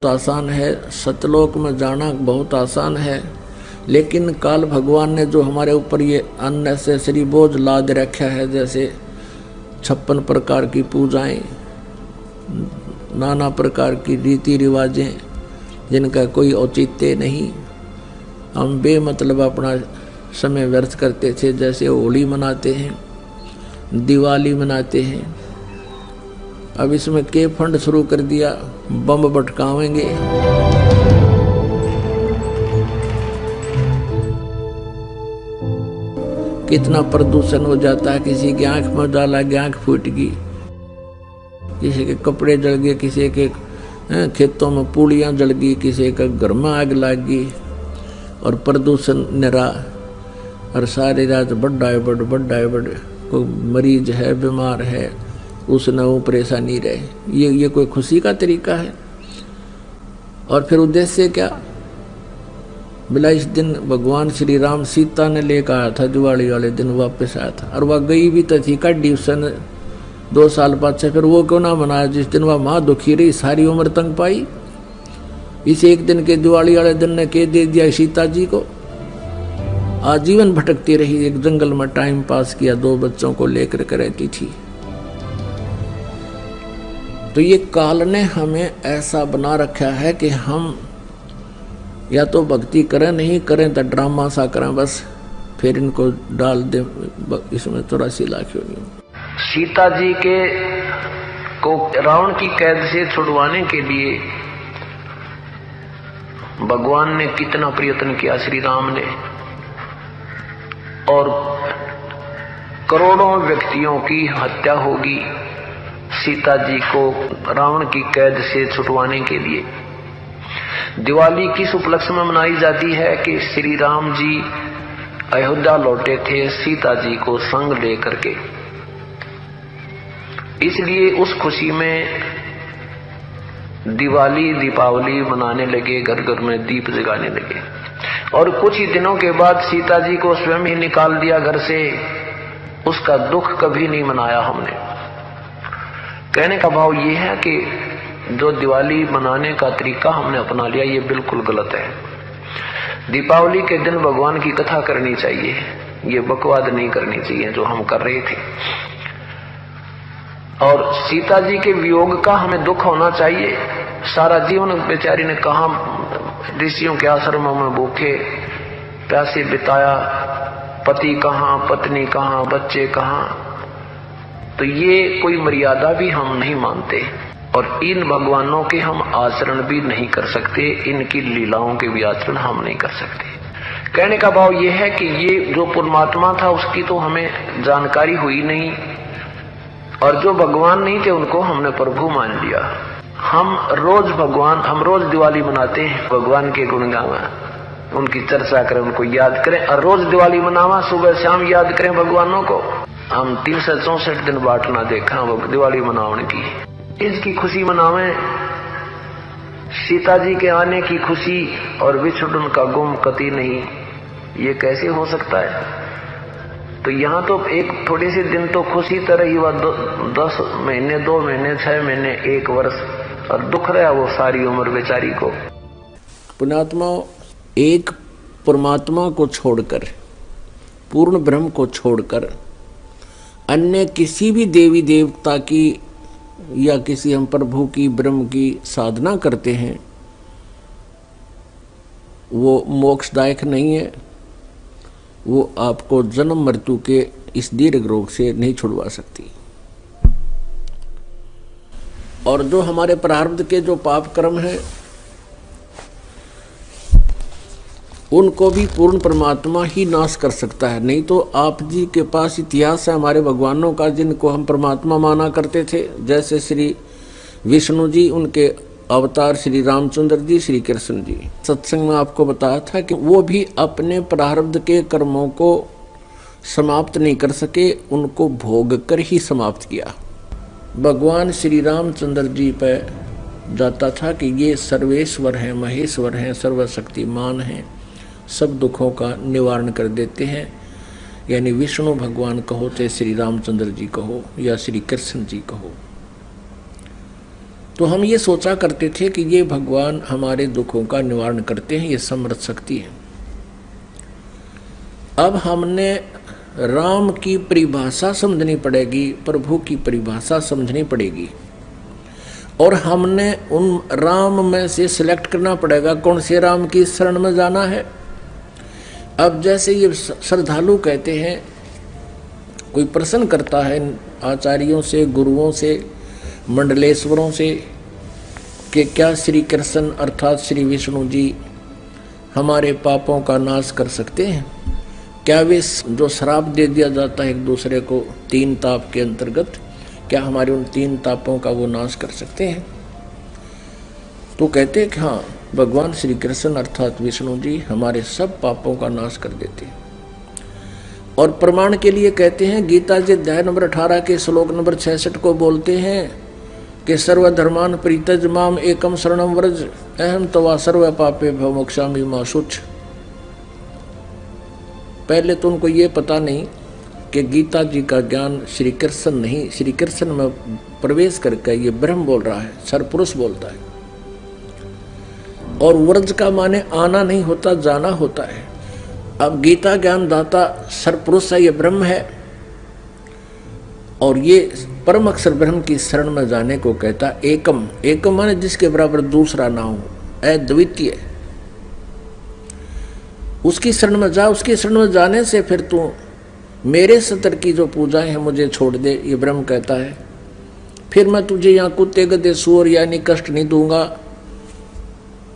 आसान है, सतलोक में जाना बहुत आसान है, लेकिन काल भगवान ने जो हमारे ऊपर ये अननेसेसरी बोझ लाद रखा है, जैसे 56 प्रकार की पूजाएं, नाना प्रकार की रीति रिवाजें जिनका कोई औचित्य नहीं, हम बेमतलब अपना समय व्यर्थ करते थे। जैसे होली मनाते हैं, दिवाली मनाते हैं, अब इसमें के फंड शुरू कर दिया, बम भटकावेंगे। कितना प्रदूषण हो जाता है, किसी की आंख में डाला कि आंख फूट गई, किसी के कपड़े जल गए, किसी के खेतों में पूड़ियाँ जल गई, किसी का घर में आग लग गई, और प्रदूषण निरा, और सारी रात बड़ा कोई मरीज है, बीमार है, उसने वो परेशानी रहे। ये कोई खुशी का तरीका है? और फिर उद्देश्य क्या? बिला इस दिन भगवान श्री राम सीता ने लेकर आया था, दिवाली वाले दिन वापस आया था, और वह गई भी तो थी कड्डी सन 2 साल बाद से। फिर वो क्यों ना मनाया जिस दिन वह माँ दुखी रही, सारी उम्र तंग पाई? इस एक दिन के दिवाली वाले दिन ने के दे दिया सीता जी को? आजीवन भटकती रही, एक जंगल में टाइम पास किया, 2 बच्चों को लेकर के रहती थी। तो ये काल ने हमें ऐसा बना रखा है कि हम या तो भक्ति करें, नहीं करें तो ड्रामा सा करें, बस फिर इनको डाल दे इसमें 84 लाख योनियों। सीता जी के को रावण की कैद से छुड़वाने के लिए भगवान ने कितना प्रयत्न किया, श्री राम ने, और करोड़ों व्यक्तियों की हत्या होगी सीता जी को रावण की कैद से छुटवाने के लिए। दिवाली किस उपलक्ष्य में मनाई जाती है कि श्री राम जी अयोध्या लौटे थे सीता जी को संग लेकर के, इसलिए उस खुशी में दिवाली दीपावली मनाने लगे, घर घर में दीप जगाने लगे। और कुछ ही दिनों के बाद सीता जी को स्वयं ही निकाल दिया घर से, उसका दुख कभी नहीं मनाया हमने। कहने का भाव ये है कि जो दिवाली मनाने का तरीका हमने अपना लिया, ये बिल्कुल गलत है। दीपावली के दिन भगवान की कथा करनी चाहिए, ये बकवाद नहीं करनी चाहिए जो हम कर रहे थे। और सीता जी के वियोग का हमें दुख होना चाहिए। सारा जीवन बेचारी ने कहाँ ऋषियों के आश्रमों में भूखे प्यासे बिताया, पति कहाँ, पत्नी कहाँ, बच्चे कहाँ। तो ये कोई मर्यादा भी हम नहीं मानते, और इन भगवानों के हम आचरण भी नहीं कर सकते, इनकी लीलाओं के भी आचरण हम नहीं कर सकते। कहने का भाव ये है कि ये जो परमात्मा था उसकी तो हमें जानकारी हुई नहीं, और जो भगवान नहीं थे उनको हमने प्रभु मान लिया। हम रोज दिवाली मनाते हैं, भगवान के गुण गावा, उनकी चर्चा करें, उनको याद करें, और रोज दिवाली मनावा, सुबह शाम याद करें भगवानों को। हम 364 दिन बांटना देखा वो दिवाली मनाने की, इसकी खुशी मनावें, सीता जी के आने की खुशी, और विछुड़न का गुम कति नहीं। ये कैसे हो सकता है? तो यहाँ तो एक थोड़े से दिन तो खुशी तरह ही, वह 10 महीने, 2 महीने, 6 महीने, 1 वर्ष, और दुख रहा वो सारी उम्र बेचारी को। पुण्यात्मा, एक परमात्मा को छोड़कर, पूर्ण ब्रह्म को छोड़कर अन्य किसी भी देवी देवता की या किसी हम प्रभु की, ब्रह्म की साधना करते हैं, वो मोक्षदायक नहीं है। वो आपको जन्म मृत्यु के इस दीर्घ रोग से नहीं छुड़वा सकती। और जो हमारे प्रारब्ध के जो पाप कर्म हैं, उनको भी पूर्ण परमात्मा ही नाश कर सकता है। नहीं तो आप जी के पास इतिहास है हमारे भगवानों का, जिनको हम परमात्मा माना करते थे, जैसे श्री विष्णु जी, उनके अवतार श्री रामचंद्र जी, श्री कृष्ण जी। सत्संग में आपको बताया था कि वो भी अपने प्रारब्ध के कर्मों को समाप्त नहीं कर सके, उनको भोग कर ही समाप्त किया। भगवान श्री रामचंद्र जी पर जाता था कि ये सर्वेश्वर हैं, महेश्वर हैं, सर्वशक्तिमान हैं, सब दुखों का निवारण कर देते हैं। यानी विष्णु भगवान कहो, चाहे श्री रामचंद्र जी कहो या श्री कृष्ण जी कहो। तो हम ये सोचा करते थे कि ये भगवान हमारे दुखों का निवारण करते हैं, ये समर्थ शक्ति है। अब हमने राम की परिभाषा समझनी पड़ेगी, प्रभु की परिभाषा समझनी पड़ेगी, और हमने उन राम में से सिलेक्ट करना पड़ेगा कौन से राम की शरण में जाना है। अब जैसे ये श्रद्धालु कहते हैं, कोई प्रश्न करता है आचार्यों से, गुरुओं से, मंडलेश्वरों से कि क्या श्री कृष्ण अर्थात श्री विष्णु जी हमारे पापों का नाश कर सकते हैं? क्या वे जो श्राप दे दिया जाता है एक दूसरे को 3 ताप के अंतर्गत, क्या हमारे उन 3 तापों का वो नाश कर सकते हैं? तो कहते हैं कि हाँ, भगवान श्री कृष्ण अर्थात विष्णु जी हमारे सब पापों का नाश कर देते हैं। और प्रमाण के लिए कहते हैं, गीता जी अध्याय नंबर 18 के श्लोक नंबर 66 को बोलते हैं कि सर्वधर्मान परित्यज माम एकम शरणम व्रज अहम तवा सर्व पापे भव मोक्षामि मा शुच। पहले तो उनको ये पता नहीं कि गीता जी का ज्ञान श्री कृष्ण नहीं, श्री कृष्ण में प्रवेश करके ये ब्रह्म बोल रहा है, सरपुरुष बोलता है। और व्रज का माने आना नहीं होता, जाना होता है। अब गीता ज्ञान दाता सरपुरुष है, ये ब्रह्म है, और ये परम अक्षर ब्रह्म की शरण में जाने को कहता एकम। एकम माने जिसके बराबर दूसरा ना हो, अद्वितीय। उसकी शरण में जा, उसकी शरण में जाने से फिर तू मेरे सतर की जो पूजा है मुझे छोड़ दे, ये ब्रह्म कहता है। फिर मैं तुझे यहाँ कुत्ते गधे सूअर यानी कष्ट नहीं दूंगा,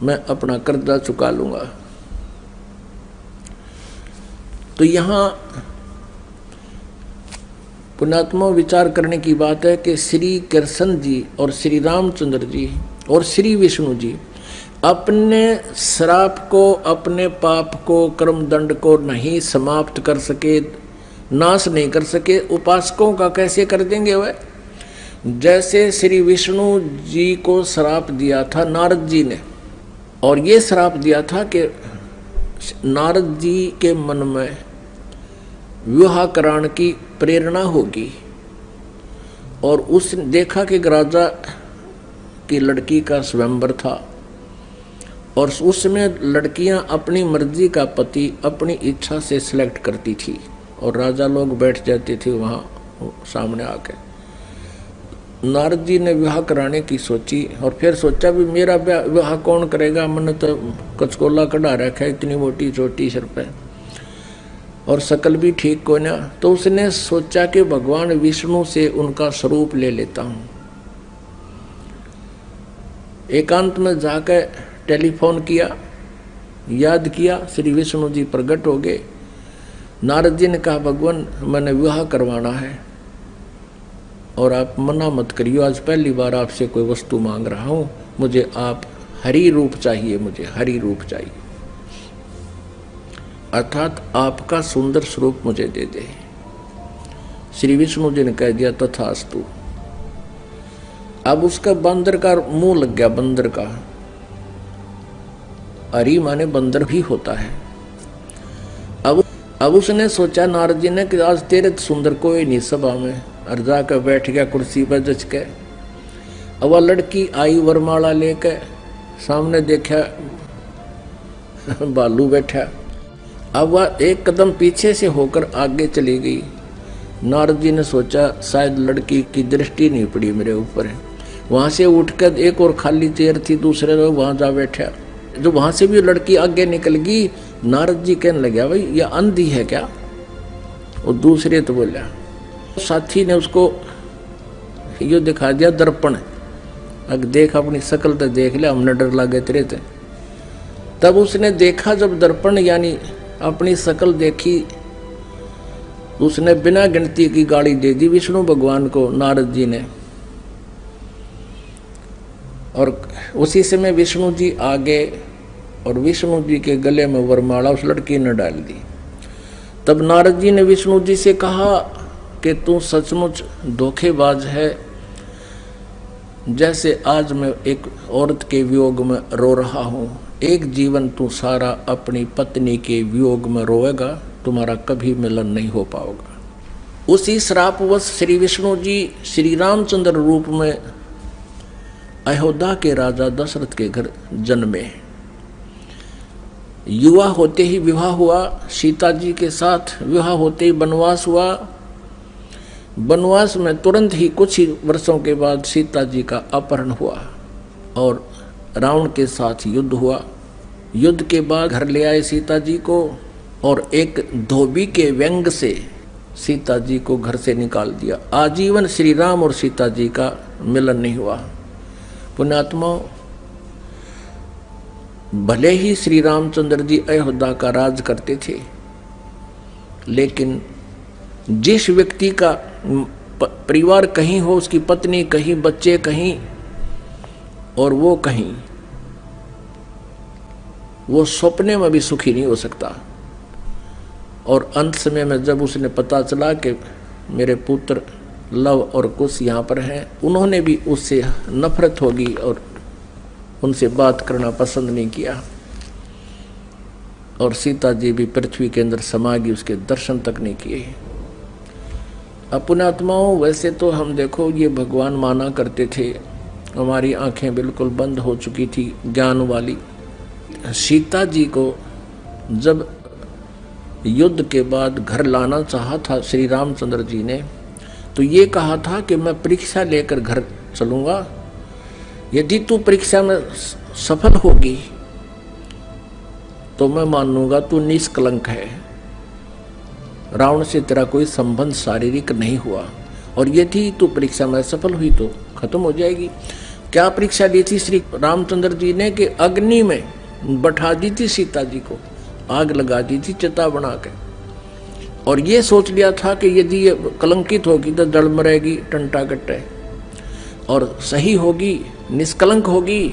मैं अपना कर्जा चुका लूंगा। तो यहाँ पुण्यात्मा विचार करने की बात है कि श्री कृष्ण जी और श्री रामचंद्र जी और श्री विष्णु जी अपने श्राप को, अपने पाप को, कर्म दंड को नहीं समाप्त कर सके, नाश नहीं कर सके, उपासकों का कैसे कर देंगे वह? जैसे श्री विष्णु जी को श्राप दिया था नारद जी ने, और ये श्राप दिया था कि नारद जी के मन में विवाह कराने की प्रेरणा होगी, और उसने देखा कि राजा की लड़की का स्वयंवर था, और उसमें लड़कियां अपनी मर्जी का पति अपनी इच्छा से सिलेक्ट करती थी, और राजा लोग बैठ जाते थे वहाँ सामने आके। नारद जी ने विवाह कराने की सोची, और फिर सोचा भी मेरा विवाह कौन करेगा, मैंने तो कचकोला कढ़ा रखा है, इतनी मोटी चोटी सिर पे, और शकल भी ठीक को ना। तो उसने सोचा कि भगवान विष्णु से उनका स्वरूप ले लेता हूँ। एकांत में जाकर टेलीफोन किया, याद किया, श्री विष्णु जी प्रकट हो गए। नारद जी ने कहा, भगवान मैंने विवाह करवाना है और आप मना मत करियो, आज पहली बार आपसे कोई वस्तु मांग रहा हूँ, मुझे आप हरि रूप चाहिए, मुझे हरि रूप चाहिए, अर्थात आपका सुंदर स्वरूप मुझे दे दे। श्री विष्णु जी ने कह दिया तथास्तु। अब उसका बंदर का मुंह लग गया, बंदर का। हरि माने बंदर भी होता है। अब उसने सोचा नारद जी ने कि आज तेरे सुंदर कोई नहीं सभा में, और जाकर बैठ गया कुर्सी पर जच के। अब वह लड़की आई वरमाला लेकर, सामने देखा बालू बैठा। अब वह एक कदम पीछे से होकर आगे चली गई। नारद जी ने सोचा शायद लड़की की दृष्टि नहीं पड़ी मेरे ऊपर है। वहां से उठकर एक और खाली चेयर थी दूसरे लोग, वहां जा बैठा। जो वहां से भी लड़की आगे निकल गई। नारद जी कहने लगे, भाई ये अंधी है क्या? और दूसरे तो बोला, साथी ने उसको यो दिखा दिया दर्पण, अगर देख अपनी शक्ल तो देख ले, हमने डर लगे तेरे थे। तब उसने देखा जब दर्पण यानी अपनी शक्ल देखी, उसने बिना गिनती की गाली दे दी विष्णु भगवान को, नारद जी ने। और उसी समय विष्णु जी आ गए और विष्णु जी के गले में वरमाला उस लड़की ने डाल दी। तब नारद जी ने विष्णु जी से कहा कि तू सचमुच धोखेबाज है, जैसे आज मैं एक औरत के वियोग में रो रहा हूँ, एक जीवन तू सारा अपनी पत्नी के वियोग में रोएगा, तुम्हारा कभी मिलन नहीं हो पाएगा। उसी श्रापवश श्री विष्णु जी श्री रामचंद्र रूप में अयोध्या के राजा दशरथ के घर जन्मे। युवा होते ही विवाह हुआ, सीता जी के साथ विवाह होते ही वनवास हुआ। वनवास में तुरंत ही कुछ ही वर्षों के बाद सीता जी का अपहरण हुआ और रावण के साथ युद्ध हुआ। युद्ध के बाद घर ले आए सीता जी को और एक धोबी के व्यंग से सीता जी को घर से निकाल दिया। आजीवन श्री राम और सीता जी का मिलन नहीं हुआ। पुण्यात्माओं, भले ही श्री रामचंद्र जी अयोध्या का राज करते थे, लेकिन जिस व्यक्ति का परिवार कहीं हो, उसकी पत्नी कहीं, बच्चे कहीं और वो कहीं, वो सपने में भी सुखी नहीं हो सकता। और अंत समय में जब उसने पता चला कि मेरे पुत्र लव और कुश यहाँ पर हैं, उन्होंने भी उससे नफरत होगी और उनसे बात करना पसंद नहीं किया और सीता जी भी पृथ्वी के अंदर समा गई, उसके दर्शन तक नहीं किए। पुण्यात्माओं, वैसे तो हम देखो ये भगवान माना करते थे, हमारी आंखें बिल्कुल बंद हो चुकी थी ज्ञान वाली। सीता जी को जब युद्ध के बाद घर लाना चाहा था श्री रामचंद्र जी ने, तो ये कहा था कि मैं परीक्षा लेकर घर चलूँगा, यदि तू परीक्षा में सफल होगी तो मैं मान लूँगा तू निष्कलंक है, रावण से तेरा कोई संबंध शारीरिक नहीं हुआ, और यदि तू परीक्षा में सफल हुई तो खत्म हो जाएगी। क्या परीक्षा ली थी श्री रामचंद्र जी ने कि अग्नि में बैठा दी थी सीता जी को, आग लगा दी थी चिता बना के, और ये सोच लिया था कि यदि ये कलंकित होगी तो जड़ मरेगी टंटा कट्टे, और सही होगी निष्कलंक होगी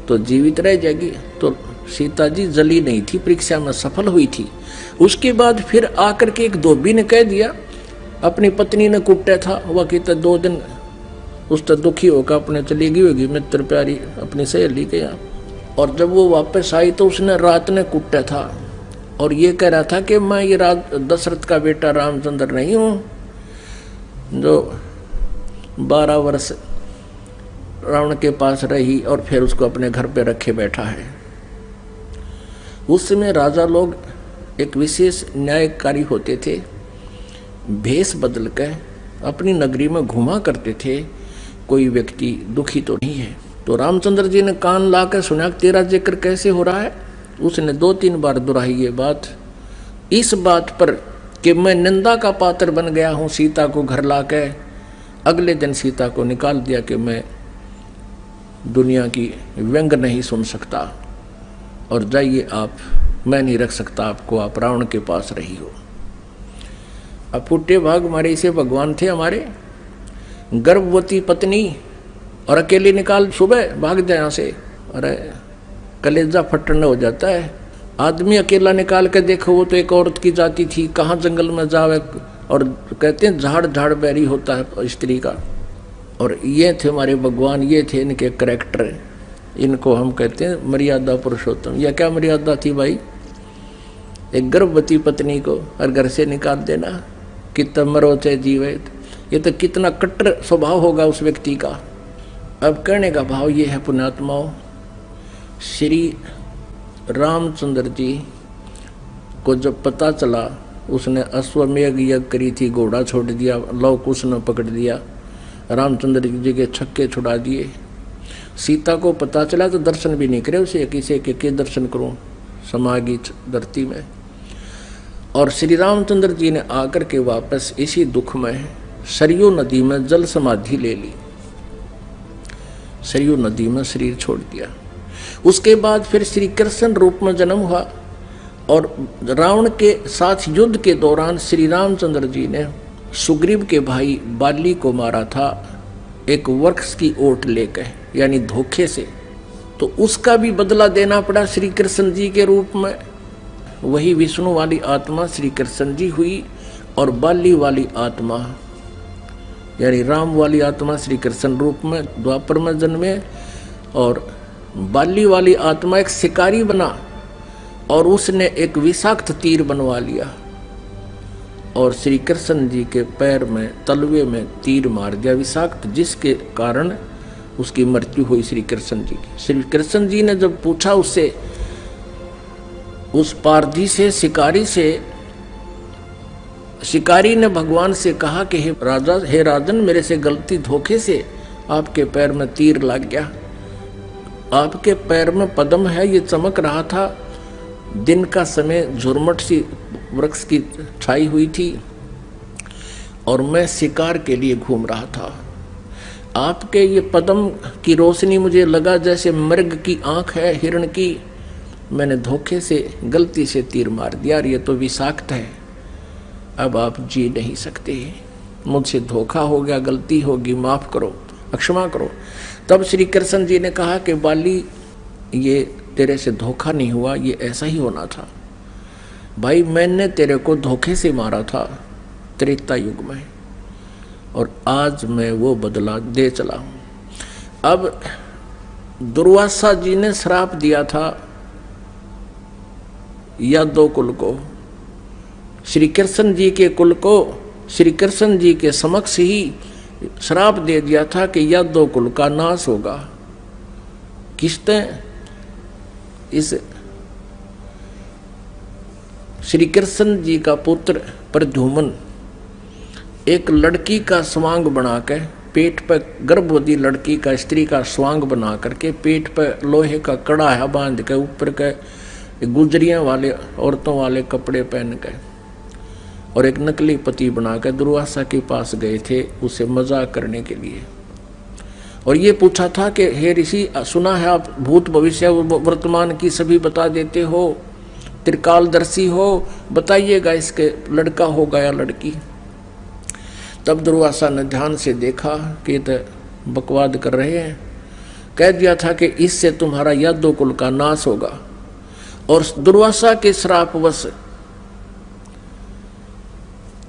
तो जीवित रह जाएगी। तो सीता जी जली नहीं थी, परीक्षा में सफल हुई थी। उसके बाद फिर आकर के एक धोबी ने कह दिया, अपनी पत्नी ने कुटा था, वह कहता 2 दिन उस तक दुखी होकर अपने चली गई होगी मित्र प्यारी अपनी सहेली के यहाँ, और जब वो वापस आई तो उसने रात ने कुटा था और ये कह रहा था कि मैं ये दशरथ का बेटा रामचंद्र नहीं हूँ जो 12 वर्ष रावण के पास रही और फिर उसको अपने घर पे रखे बैठा है। उस समय राजा लोग एक विशेष न्यायकारी होते थे, भेष बदल कर अपनी नगरी में घुमा करते थे, कोई व्यक्ति दुखी तो नहीं है। तो रामचंद्र जी ने कान ला कर सुना तेरा जिक्र कैसे हो रहा है। उसने 2-3 बार दोहराई ये बात, इस बात पर कि मैं निंदा का पात्र बन गया हूँ सीता को घर ला कर। अगले दिन सीता को निकाल दिया कि मैं दुनिया की व्यंग नहीं सुन सकता और जाइए आप, मैं नहीं रख सकता आपको, आप रावण के पास रही हो। अब फूटे भाग हमारे इसे भगवान थे हमारे, गर्भवती पत्नी और अकेले निकाल सुबह भाग जाए यहाँ से, अरे कलेजा फटने हो जाता है। आदमी अकेला निकाल के देखो, वो तो एक औरत की जाति थी, कहाँ जंगल में जावे, और कहते हैं झाड़ झाड़ बैरी होता है स्त्री का। और ये थे हमारे भगवान, ये थे इनके करैक्टर, इनको हम कहते हैं मर्यादा पुरुषोत्तम। यह क्या मर्यादा थी भाई, एक गर्भवती पत्नी को और घर से निकाल देना, कितना मरो चाहे जीवे, ये तो कितना कट्टर स्वभाव होगा उस व्यक्ति का। अब कहने का भाव ये है पुण्यात्माओं, श्री रामचंद्र जी को जब पता चला, उसने अश्वमेघ यज्ञ करी थी, घोड़ा छोड़ दिया, लव कुश ने पकड़ दिया, रामचंद्र जी के छक्के छुड़ा दिए। सीता को पता चला तो दर्शन भी नहीं करे, उसे किसी के दर्शन करूं समागी धरती में। और श्री रामचंद्र जी ने आकर के वापस इसी दुख में सरयू नदी में जल समाधि ले ली, सरयू नदी में शरीर छोड़ दिया। उसके बाद फिर श्री कृष्ण रूप में जन्म हुआ और रावण के साथ युद्ध के दौरान श्री रामचंद्र जी ने सुग्रीव के भाई बाली को मारा था एक वृक्ष की ओट लेकर, यानी धोखे से। तो उसका भी बदला देना पड़ा श्री कृष्ण जी के रूप में। वही विष्णु वाली आत्मा श्री कृष्ण जी हुई और बाली वाली आत्मा यानी राम वाली आत्मा श्री कृष्ण रूप में द्वापर में जन्मे, और बाली वाली आत्मा एक शिकारी बना और उसने एक विषाक्त तीर बनवा लिया और श्री कृष्ण जी के पैर में तलवे में तीर मार दिया विषाक्त, जिसके कारण उसकी मृत्यु हुई श्री कृष्ण जी की। श्री कृष्ण जी ने जब पूछा उससे, उस पारधी से, शिकारी से, शिकारी ने भगवान से कहा कि हे राजा, हे राजन, मेरे से गलती धोखे से आपके पैर में तीर लग गया। आपके पैर में पद्म है, ये चमक रहा था। दिन का समय, झुरमट सी वृक्ष की छाई हुई थी और मैं शिकार के लिए घूम रहा था। आपके ये पद्म की रोशनी मुझे लगा जैसे मृग की आंख है, हिरण की। मैंने धोखे से, गलती से तीर मार दिया, ये तो विषाक्त है। अब आप जी नहीं सकते, मुझसे धोखा हो गया, गलती होगी, माफ करो, क्षमा करो। तब श्री कृष्ण जी ने कहा कि बाली, ये तेरे से धोखा नहीं हुआ, ये ऐसा ही होना था। भाई, मैंने तेरे को धोखे से मारा था त्रेता युग में, और आज मैं वो बदला दे चला हूं। अब दुर्वासा जी ने श्राप दिया था यादव कुल को, श्री कृष्ण जी के कुल को श्री कृष्ण जी के समक्ष ही श्राप दे दिया था कि यादव कुल का नाश होगा। किसने? इस श्री कृष्ण जी का पुत्र प्रद्युम्न एक लड़की का स्वांग बना के, पेट पर गर्भवती लड़की का, स्त्री का स्वांग बना करके, पेट पर लोहे का कड़ा बांध के, ऊपर के गुजरियां वाले, औरतों वाले कपड़े पहन के, और एक नकली पति बनाकर दुर्वासा के पास गए थे उसे मजाक करने के लिए। और ये पूछा था कि हे ऋषि, सुना है आप भूत भविष्य वर्तमान की सभी बता देते हो, त्रिकालदर्शी हो, बताइएगा इसके लड़का होगा या लड़की। तब दुर्वासा ने ध्यान से देखा कि ये तो बकवाद कर रहे हैं। कह दिया था कि इससे तुम्हारा यादव कुल का नाश होगा। और दुर्वासा के श्रापवश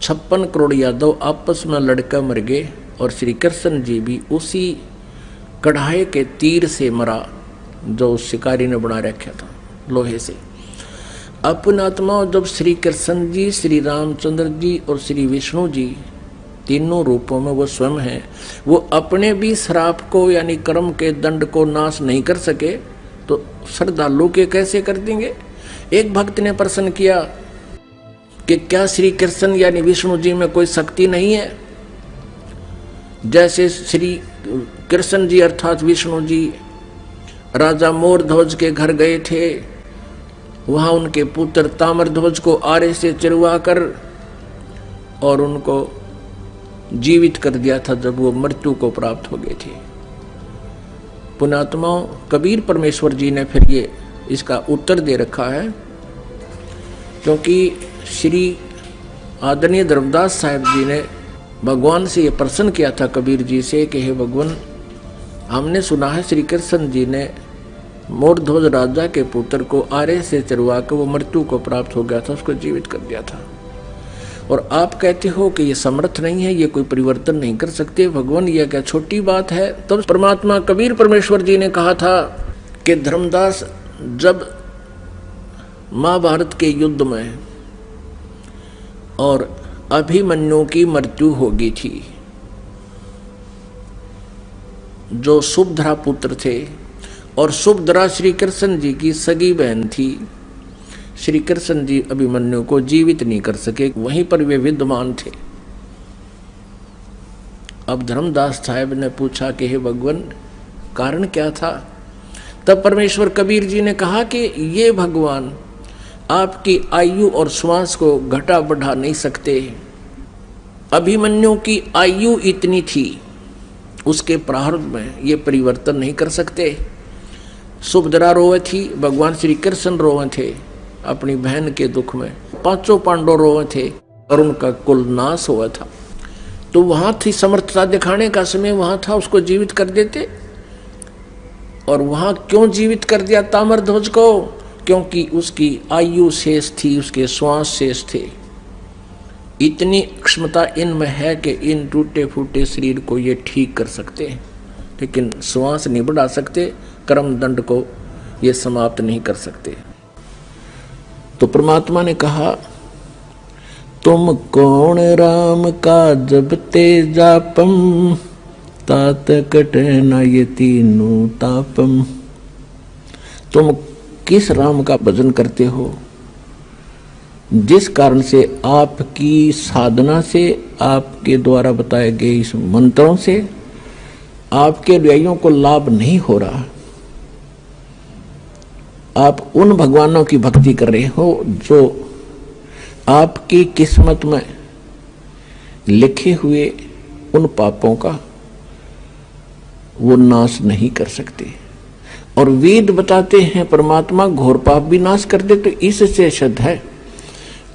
56 करोड़ यादव आपस में लड़कर मर गए, और श्री कृष्ण जी भी उसी कढ़ाई के तीर से मरा जो उस शिकारी ने बना रखा था लोहे से। अपने आत्मा, जब श्री कृष्ण जी, श्री रामचंद्र जी और श्री विष्णु जी तीनों रूपों में वो स्वयं हैं, वो अपने भी श्राप को यानी कर्म के दंड को नाश नहीं कर सके तो श्रद्धालु के कैसे कर देंगे। एक भक्त ने प्रश्न किया कि क्या श्री कृष्ण यानी विष्णु जी में कोई शक्ति नहीं है? जैसे श्री कृष्ण जी अर्थात विष्णु जी राजा मोरध्वज के घर गए थे, वहां उनके पुत्र ताम्रध्वज को आरे से चिरवा कर और उनको जीवित कर दिया था जब वो मृत्यु को प्राप्त हो गए थे। पुण्यात्माओं, कबीर परमेश्वर जी ने फिर ये इसका उत्तर दे रखा है, क्योंकि श्री आदरणीय धर्मदास साहब जी ने भगवान से ये प्रश्न किया था कबीर जी से कि हे भगवान, हमने सुना है श्री कृष्ण जी ने मोरध्वज राजा के पुत्र को आरे से चरवा कर वो मृत्यु को प्राप्त हो गया था, उसको जीवित कर दिया था, और आप कहते हो कि ये समर्थ नहीं है, ये कोई परिवर्तन नहीं कर सकते। भगवान, यह क्या छोटी बात है? तब परमात्मा कबीर परमेश्वर जी ने कहा था कि धर्मदास, जब महाभारत के युद्ध में और अभिमन्यु की मृत्यु हो गई थी, जो सुभद्रा पुत्र थे, और सुभद्रा श्री कृष्ण जी की सगी बहन थी, श्री कृष्ण जी अभिमन्यु को जीवित नहीं कर सके, वहीं पर वे विद्यमान थे। अब धर्मदास साहब ने पूछा कि हे भगवान, कारण क्या था? तब परमेश्वर कबीर जी ने कहा कि ये भगवान आपकी आयु और श्वास को घटा बढ़ा नहीं सकते। अभिमन्यु की आयु इतनी थी, उसके प्रारब्ध में ये परिवर्तन नहीं कर सकते। सुभद्रा रोवे थी, भगवान श्री कृष्ण रोवे थे अपनी बहन के दुख में, पांचों पांडव रोवे थे और उनका कुल नाश हुआ था। तो वहां थी समर्थता दिखाने का समय, वहां था, उसको जीवित कर देते। और वहां क्यों जीवित कर दिया ताम्रध्वज को? क्योंकि उसकी आयु शेष थी, उसके श्वास शेष थे। इतनी क्षमता इनमें है कि इन टूटे फूटे शरीर को ये ठीक कर सकते हैं, लेकिन श्वास नहीं बढ़ा सकते, कर्म दंड को ये समाप्त नहीं कर सकते। तो परमात्मा ने कहा, तुम कौन राम का जब ते जापम, तात कटे न ये तीनों तापम। तुम किस राम का भजन करते हो जिस कारण से आपकी साधना से, आपके द्वारा बताए गए इस मंत्रों से आपके अनुयायियों को लाभ नहीं हो रहा। आप उन भगवानों की भक्ति कर रहे हो जो आपकी किस्मत में लिखे हुए उन पापों का वो नाश नहीं कर सकते। और वेद बताते हैं परमात्मा घोर पाप भी नाश कर दे। तो इससे सिद्ध है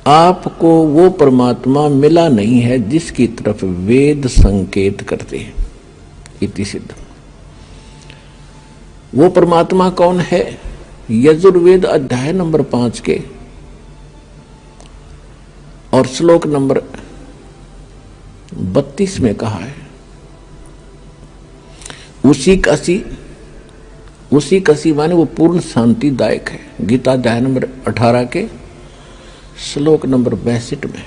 आपको वो परमात्मा मिला नहीं है जिसकी तरफ वेद संकेत करते हैं। इति सिद्ध। वो परमात्मा कौन है? यजुर्वेद अध्याय नंबर 5 के और श्लोक नंबर 32 में कहा है, उसी कसी माने वो पूर्ण शांतिदायक है। गीता अध्याय नंबर 18 के श्लोक नंबर 62 में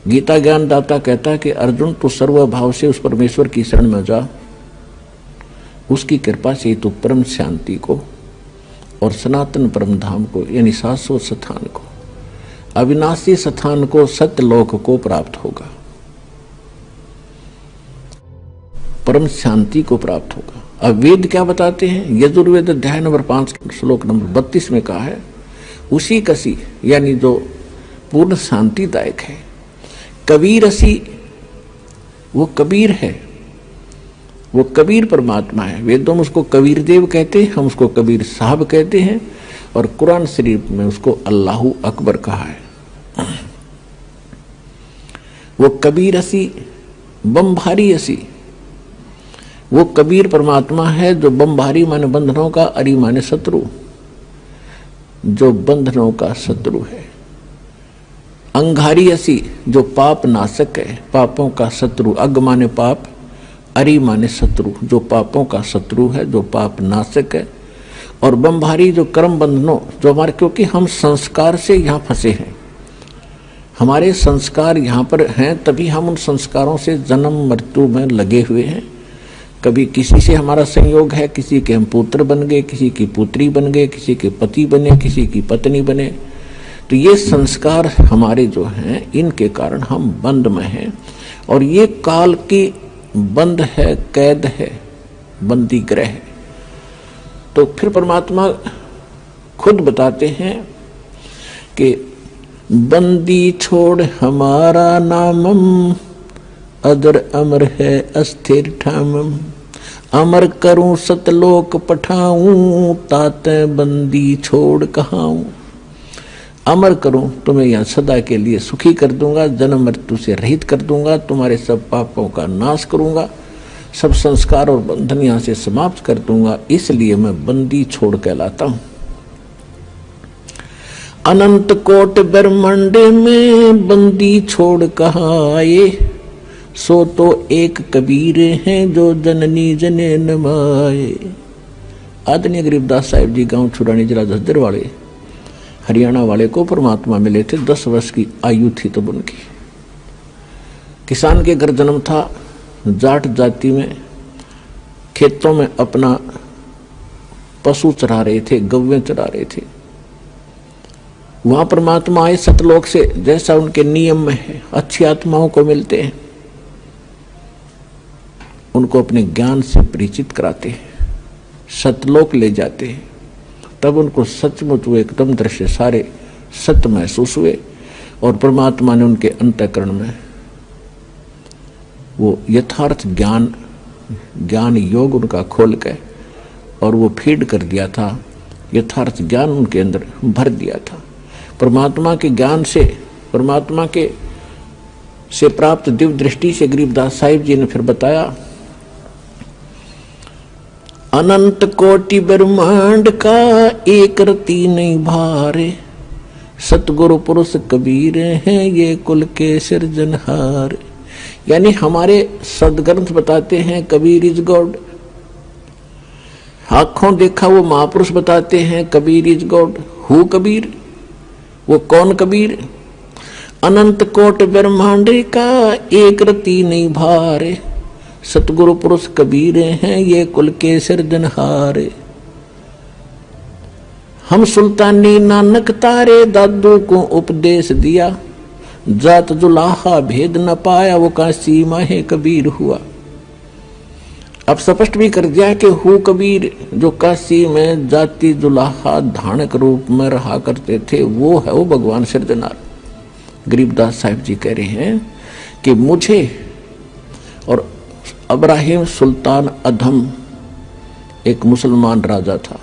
गीता ज्ञानदाता कहता है कि अर्जुन तू सर्वभाव से उस परमेश्वर की शरण में जा, उसकी कृपा से तू परम शांति को और सनातन परम धाम को यानी शाश्वत स्थान को, अविनाशी स्थान को, सत्यलोक को प्राप्त होगा, परम शांति को प्राप्त होगा। अब वेद क्या बताते हैं? यजुर्वेद अध्याय नंबर 5 श्लोक नंबर 32 में कहा है, उसी कसी यानी जो पूर्ण शांतिदायक है। कबीर असी, वो कबीर है, वो कबीर परमात्मा है। वेदों में उसको कबीर देव कहते हैं, हम उसको कबीर साहब कहते हैं, और कुरान शरीफ में उसको अल्लाहू अकबर कहा है। वो कबीर असी बमभारी असी, वो कबीर परमात्मा है जो बमभारी माने बंधनों का, अरी माने शत्रु, जो बंधनों का शत्रु है। अंगारी असी जो पाप नाशक है, पापों का शत्रु। अग माने पाप, अरि माने शत्रु, जो पापों का शत्रु है, जो पाप नाशक है। और बमभारी जो कर्म बंधनों, जो हमारे, क्योंकि हम संस्कार से यहाँ फंसे हैं, हमारे संस्कार यहाँ पर हैं, तभी हम उन संस्कारों से जन्म मृत्यु में लगे हुए हैं। कभी किसी से हमारा संयोग है, किसी के हम पुत्र बन गए, किसी की पुत्री बन गए, किसी के पति बने, किसी की पत्नी बने। तो ये संस्कार हमारे जो हैं, इनके कारण हम बंद में हैं, और ये काल की बंद है, कैद है, बंदी ग्रह है। तो फिर परमात्मा खुद बताते हैं कि बंदी छोड़ हमारा नामम, अदर अमर है अस्थिर ठामम। अमर करूं सतलोक पठाऊं, ताते बंदी छोड़ कहाऊं। अमर करूं, तुम्हें यहाँ सदा के लिए सुखी कर दूंगा, जन्म मृत्यु से रहित कर दूंगा, तुम्हारे सब पापों का नाश करूंगा, सब संस्कार और बंधन यहाँ से समाप्त कर दूंगा, इसलिए मैं बंदी छोड़ कहलाता हूं। अनंत कोट ब्रह्मांड में बंदी छोड़ कहाँ आए, सो तो एक कबीर हैं जो जननी जने नमाए। आदरणीय गरीबदास साहिब जी गांव छुरानी जिला झज्जर वाले, हरियाणा वाले को परमात्मा मिले थे। 10 वर्ष की आयु थी तब उनकी। किसान के घर जन्म था, जाट जाति में, खेतों में अपना पशु चरा रहे थे, गव्वें चरा रहे थे। वहां परमात्मा आए सतलोक से, जैसा उनके नियम में है, अच्छी आत्माओं को मिलते हैं, उनको अपने ज्ञान से परिचित कराते हैं, सतलोक ले जाते हैं। तब उनको सचमुच वो एकदम दृश्य सारे सत्य महसूस हुए, और परमात्मा ने उनके अंतःकरण में वो यथार्थ ज्ञान योग उनका खोल के और वो फीड कर दिया था, यथार्थ ज्ञान उनके अंदर भर दिया था। परमात्मा के ज्ञान से, परमात्मा के से प्राप्त दिव्य दृष्टि से गरीबदास साहिब जी ने फिर बताया, अनंत कोटि ब्रह्मांड का एक रति नहीं भारे, सतगुरु पुरुष कबीर हैं ये कुल के सिरजनहार। यानी हमारे सदग्रंथ बताते हैं कबीर इज गॉड, आंखों देखा वो महापुरुष बताते हैं Kabir is God. Who Kabir, वो कौन कबीर? अनंत कोट ब्रह्मांड का एक रति नहीं भारे, सतगुरु पुरुष कबीरे हैं ये कुल के सिरजनहारे। हम सुल्तानी नानक तारे, दादू को उपदेश दिया, जात जुलाहा भेद न पाया, वो काशी माहे कबीर हुआ। अब स्पष्ट भी कर दिया कि हु कबीर जो काशी में जाति जुलाहा धानक रूप में रहा करते थे, वो है वो भगवान सिरजनार। गरीबदास साहिब जी कह रहे हैं कि मुझे और इब्राहिम सुल्तान अधम एक मुसलमान राजा था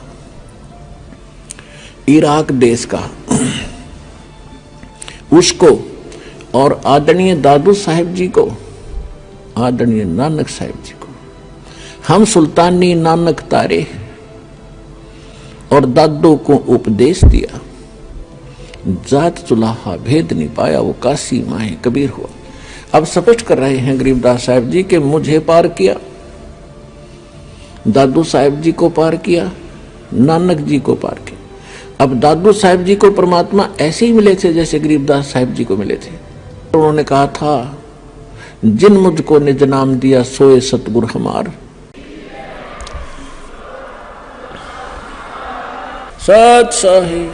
इराक देश का, उसको और आदरणीय दादू साहिब जी को, आदरणीय नानक साहिब जी को हम सुल्तानी नानक तारे और दादू को उपदेश दिया, जात चुलाहा भेद नहीं पाया, वो काशी माहे कबीर हुआ। अब स्पष्ट कर रहे हैं गरीबदास साहिब जी कि मुझे पार किया, दादू साहिब जी को पार किया, नानक जी को पार किया। अब दादू साहिब जी को परमात्मा ऐसे ही मिले थे जैसे गरीबदास साहिब जी को मिले थे। उन्होंने कहा था, जिन मुझको निज नाम दिया सोए सतगुरु हमार। सत साहिब